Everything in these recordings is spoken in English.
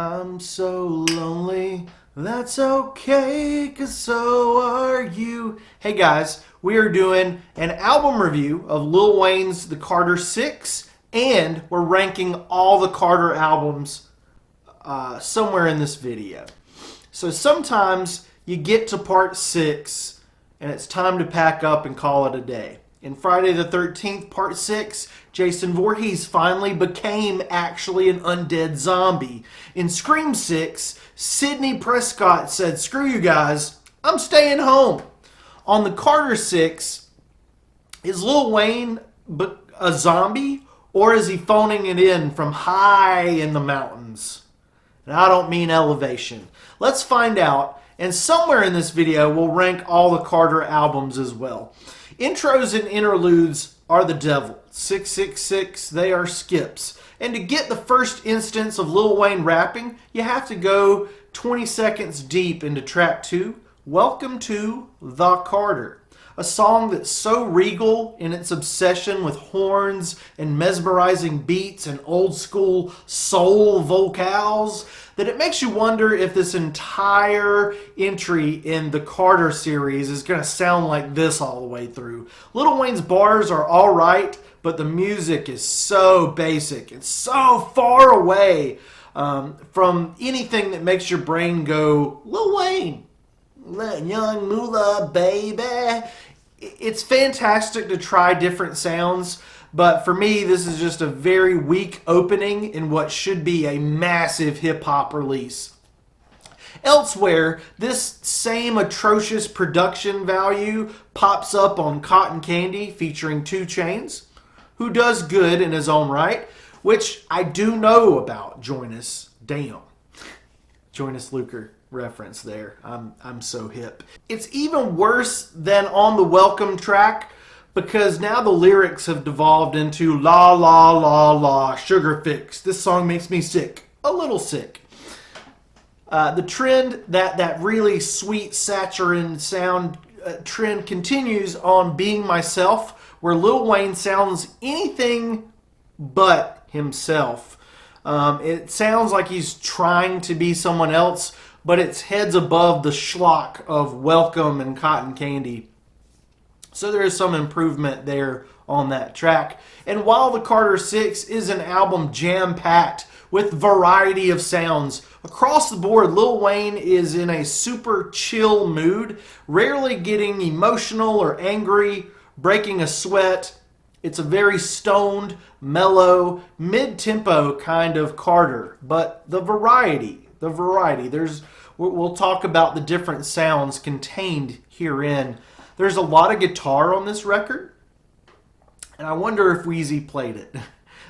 I'm so lonely. That's okay, 'cause so are you. Hey guys, we are doing an album review of Lil Wayne's The Carter 6, and we're ranking all the Carter albums somewhere in this video. So sometimes you get to part 6 and it's time to pack up and call it a day. In Friday the 13th, part 6, Jason Voorhees finally became actually an undead zombie. In Scream 6, Sidney Prescott said, "Screw you guys, I'm staying home." On the Carter 6, is Lil Wayne a zombie, or is he phoning it in from high in the mountains? And I don't mean elevation. Let's find out, and somewhere in this video we'll rank all the Carter albums as well. Intros and interludes are the devil. 666, they are skips. And to get the first instance of Lil Wayne rapping, you have to go 20 seconds deep into track 2, Welcome to The Carter. A song that's so regal in its obsession with horns and mesmerizing beats and old school soul vocals that it makes you wonder if this entire entry in the Carter series is going to sound like this all the way through. Lil Wayne's bars are alright, but the music is so basic. It's so far away from anything that makes your brain go, Lil Wayne, young Mula, baby. It's fantastic to try different sounds, but for me, this is just a very weak opening in what should be a massive hip-hop release. Elsewhere, this same atrocious production value pops up on Cotton Candy featuring 2 Chainz, who does good in his own right, which I do know about. Jonas, damn. Jonas Luker reference there. I'm so hip. It's even worse than on the Welcome track, because now the lyrics have devolved into la la la la sugar fix. This song makes me sick. A little sick. The trend, that really sweet saccharine sound trend continues on Being Myself, where Lil Wayne sounds anything but himself. It sounds like he's trying to be someone else, but it's heads above the schlock of Welcome and Cotton Candy. So there is some improvement there on that track. And while the Carter 6 is an album jam-packed with variety of sounds, across the board, Lil Wayne is in a super chill mood, rarely getting emotional or angry, breaking a sweat. It's a very stoned, mellow, mid-tempo kind of Carter. But the variety. We'll talk about the different sounds contained herein. There's a lot of guitar on this record, and I wonder if Wheezy played it.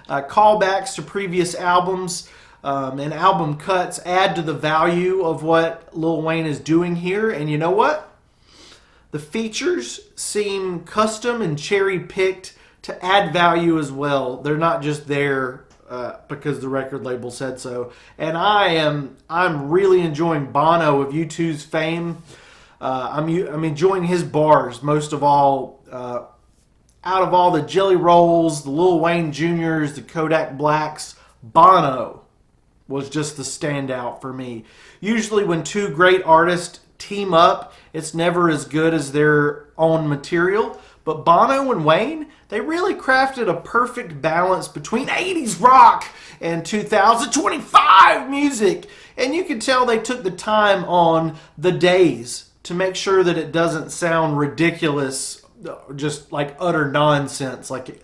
Callbacks to previous albums and album cuts add to the value of what Lil Wayne is doing here, and you know what? The features seem custom and cherry-picked to add value as well. They're not just there because the record label said so. And I'm really enjoying Bono of U2's fame. I'm enjoying his bars most of all. Out of all the Jelly Rolls, the Lil Wayne Jr.'s, the Kodak Blacks, Bono was just the standout for me. Usually when 2 great artists team up, it's never as good as their own material. But Bono and Wayne, they really crafted a perfect balance between 80s rock and 2025 music. And you can tell they took the time on The Days to make sure that it doesn't sound ridiculous, just like utter nonsense, like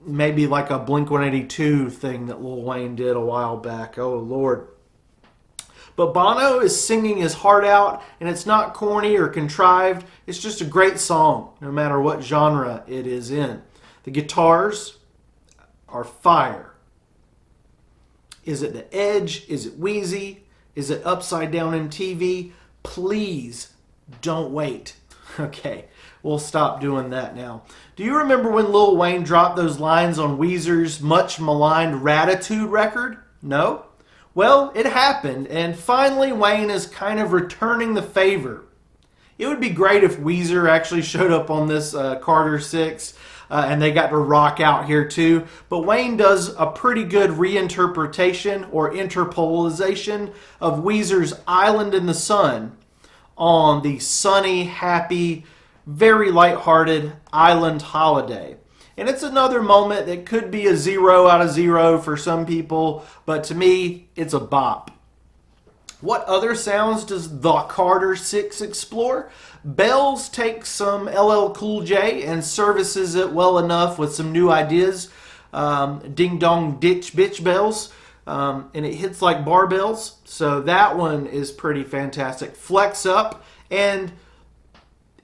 maybe like a Blink-182 thing that Lil Wayne did a while back. Oh, Lord. But Bono is singing his heart out, and it's not corny or contrived. It's just a great song, no matter what genre it is in. The guitars are fire. Is it The Edge? Is it Wheezy? Is it Upside Down MTV? Please don't wait. Okay, we'll stop doing that now. Do you remember when Lil Wayne dropped those lines on Weezer's much maligned Ratitude record? No? Well, it happened, and finally Wayne is kind of returning the favor. It would be great if Weezer actually showed up on this Carter 6. and they got to rock out here too. But Wayne does a pretty good reinterpretation or interpolation of Weezer's Island in the Sun on the sunny, happy, very lighthearted island holiday. And it's another moment that could be a 0 out of 0 for some people, but to me, it's a bop. What other sounds does the Carter 6 explore? Bells takes some LL Cool J and services it well enough with some new ideas. Ding dong ditch bitch bells. And it hits like barbells. So that one is pretty fantastic. Flex Up and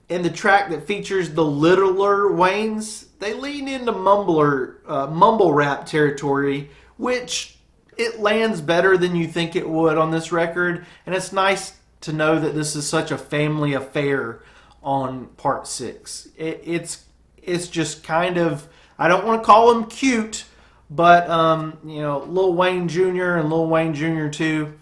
the track that features the littler Waynes, they lean into mumble rap territory, which it lands better than you think it would on this record. And it's nice to know that this is such a family affair on part 6. It's just kind of, I don't want to call them cute, but Lil Wayne Jr. and Lil Wayne Jr. too,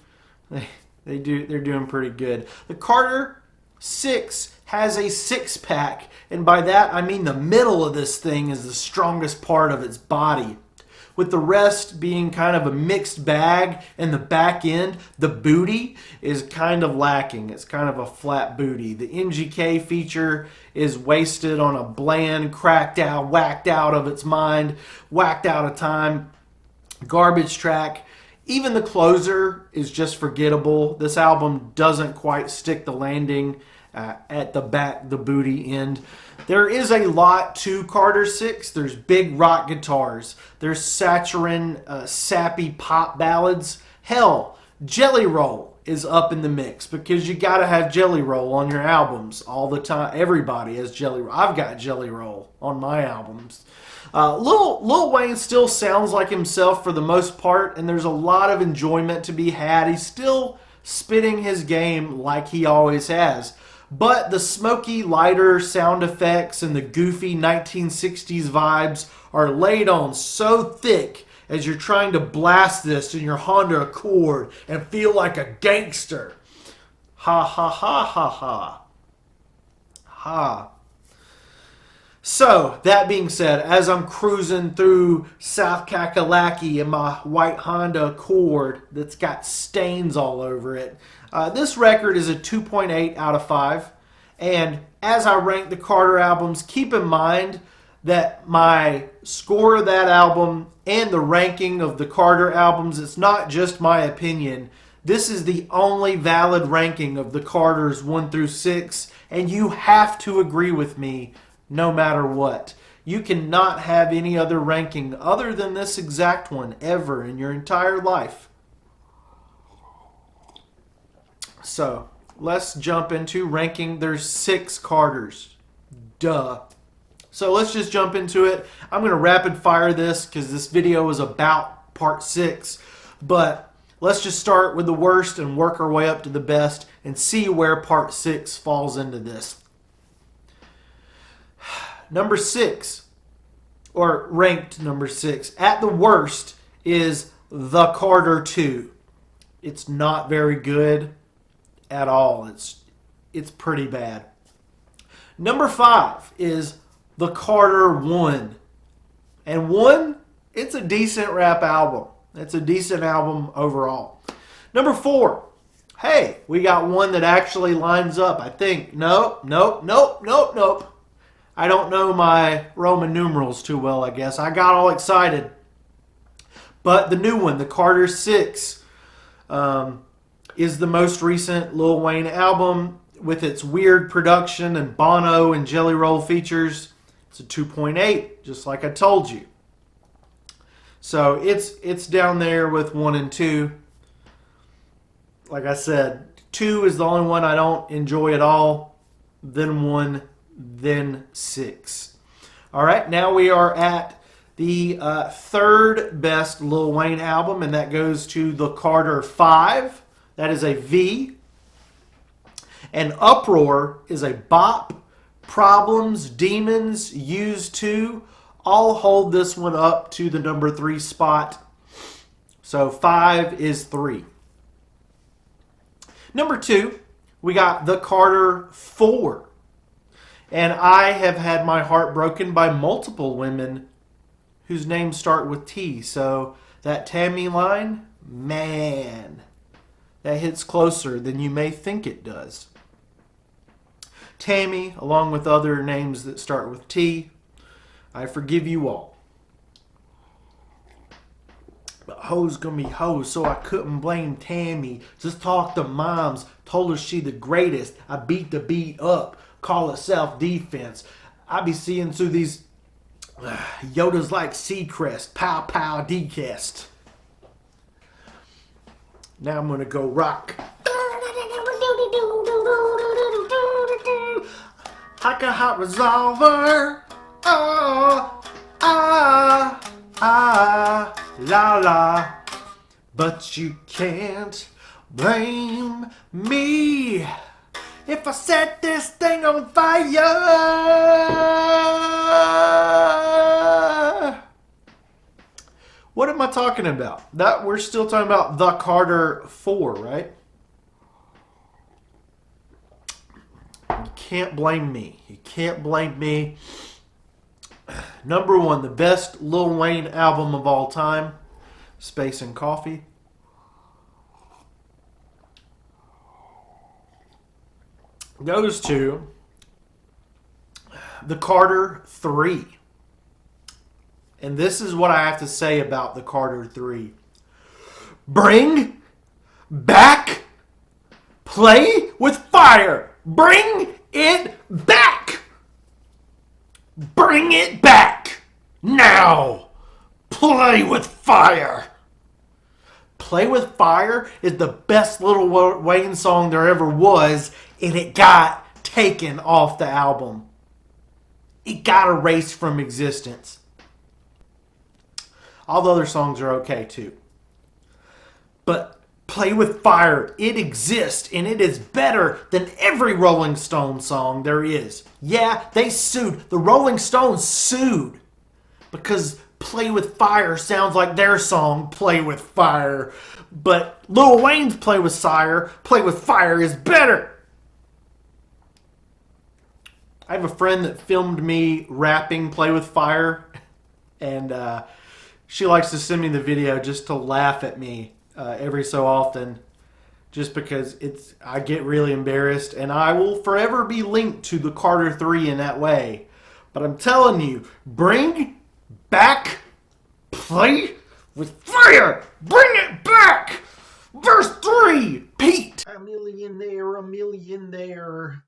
they're doing pretty good. The Carter 6 has a 6-pack, and by that I mean the middle of this thing is the strongest part of its body, with the rest being kind of a mixed bag, and the back end, the booty, is kind of lacking. It's kind of a flat booty. The MGK feature is wasted on a bland, cracked out, whacked out of its mind, whacked out of time, garbage track. Even the closer is just forgettable. This album doesn't quite stick the landing at the back, the booty end. There is a lot to Carter 6. There's big rock guitars. There's saccharine, sappy pop ballads. Hell, Jelly Roll is up in the mix because you got to have Jelly Roll on your albums all the time. Everybody has Jelly Roll. I've got Jelly Roll on my albums. Lil Wayne still sounds like himself for the most part, and there's a lot of enjoyment to be had. He's still spitting his game like he always has. But the smoky, lighter sound effects and the goofy 1960s vibes are laid on so thick as you're trying to blast this in your Honda Accord and feel like a gangster. Ha ha ha ha ha. Ha. So, that being said, as I'm cruising through South Kakalaki in my white Honda Accord that's got stains all over it, this record is a 2.8 out of 5. And as I rank the Carter albums, keep in mind that my score of that album and the ranking of the Carter albums, it's not just my opinion. This is the only valid ranking of the Carters 1 through 6, and you have to agree with me no matter what. You cannot have any other ranking other than this exact one ever in your entire life. So, let's jump into ranking. There's 6 Carters. Duh. So let's just jump into it. I'm going to rapid fire this because this video is about part 6. But let's just start with the worst and work our way up to the best and see where part 6 falls into this. Number 6, or ranked number 6, at the worst is The Carter 2. It's not very good at all. It's pretty bad. Number 5 is The Carter 1. And 1, it's a decent rap album. It's a decent album overall. Number 4, hey, we got one that actually lines up, I think. Nope. I don't know my Roman numerals too well, I guess. I got all excited. But the new one, the Carter 6, is the most recent Lil Wayne album with its weird production and Bono and Jelly Roll features. It's a 2.8, just like I told you. So it's down there with 1 and 2. Like I said, 2 is the only one I don't enjoy at all. Then 1, then 6. All right, now we are at the third best Lil Wayne album, and that goes to The Carter 5. That is a V. And Uproar is a bop. Problems, Demons, Used To, all hold this one up to the number 3 spot. So 5 is 3. Number 2, we got The Carter 4. And I have had my heart broken by multiple women whose names start with T. So that Tammy line, man, that hits closer than you may think it does. Tammy, along with other names that start with T, I forgive you all. But hoes gonna be hoes, so I couldn't blame Tammy. Just talked to moms, told her she the greatest. I beat the beat up, call it self-defense. I be seeing through these Yoda's like Seacrest, pow pow decast. Now I'm gonna go rock. Like a hot resolver. Oh, la la. But you can't blame me if I set this thing on fire. What am I talking about? That we're still talking about the Carter 4, right? You can't blame me. You can't blame me. Number one, the best Lil Wayne album of all time, Space and Coffee. Goes to the Carter 3. And this is what I have to say about the Carter 3. Bring back Play with Fire. Bring it back. Bring it back. Now. Play with Fire. Play with Fire is the best Lil Wayne song there ever was, and it got taken off the album. It got erased from existence. All the other songs are okay too. But Play with Fire, it exists, and it is better than every Rolling Stones song there is. Yeah, they sued. The Rolling Stones sued because Play with Fire sounds like their song, Play with Fire. But Lil Wayne's Play with Fire is better. I have a friend that filmed me rapping Play with Fire, and she likes to send me the video just to laugh at me every so often, just because I get really embarrassed, and I will forever be linked to the Carter 3 in that way. But I'm telling you, bring back Play with Fire! Bring it back! Verse 3, Pete! A millionaire, a millionaire.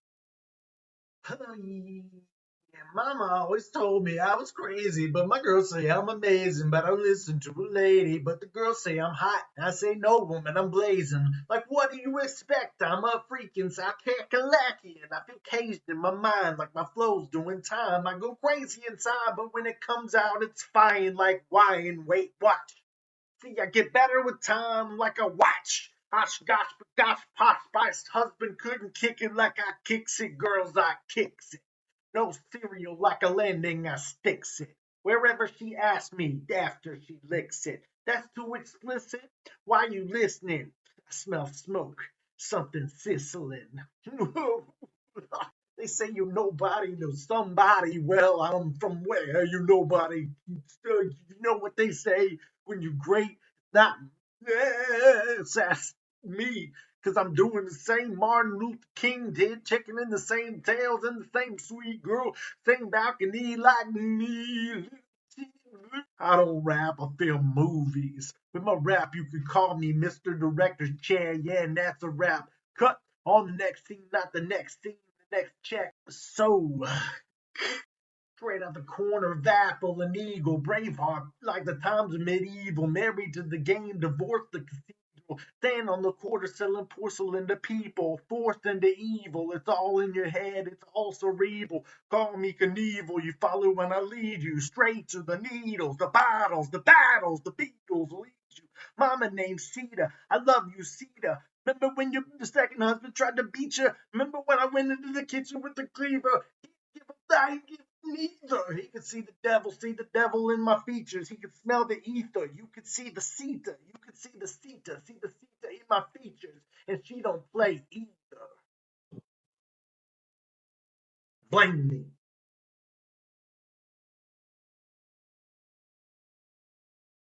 Mama always told me I was crazy, but my girls say I'm amazing. But I listen to a lady, but the girls say I'm hot. I say no, woman, I'm blazing. Like, what do you expect? I'm a freaking Kakalaki, and I feel caged in my mind, like my flow's doing time. I go crazy inside, but when it comes out, it's fine, like wine. Wait, watch. See, I get better with time, like a watch. Gosh, posh, spice. Husband couldn't kick it like I kicks it. Girls, I kicks it. No cereal like a landing, I sticks it. Wherever she asks me, after she licks it. That's too explicit. Why you listening? I smell smoke, something sizzling. They say you nobody knows somebody. Well, I'm from where you nobody. You know what they say when you great, not that's me. Cause I'm doing the same Martin Luther King did, checking in the same tails and the same sweet girl, same balcony like me. I don't rap, I film movies. With my rap, you can call me Mr. Director's Chair. Yeah, and that's a rap. Cut on the next scene, not the next scene, the next check. So, straight out the corner of Apple and Eagle, Braveheart, like the times of medieval, married to the game, divorced the cathedral, stand on the quarter selling porcelain to people, forced into evil. It's all in your head, it's all cerebral. Call me Knievel, you follow when I lead you, straight to the needles, the bottles, the battles, the Beatles lead you. Mama named Cedar, I love you, Cedar. Remember when your second husband tried to beat you? Remember when I went into the kitchen with the cleaver? Give a thing, give neither. He could see the devil in my features. He could smell the ether. You could see the Sita. You could see the Sita in my features. And she don't play either. Blinding.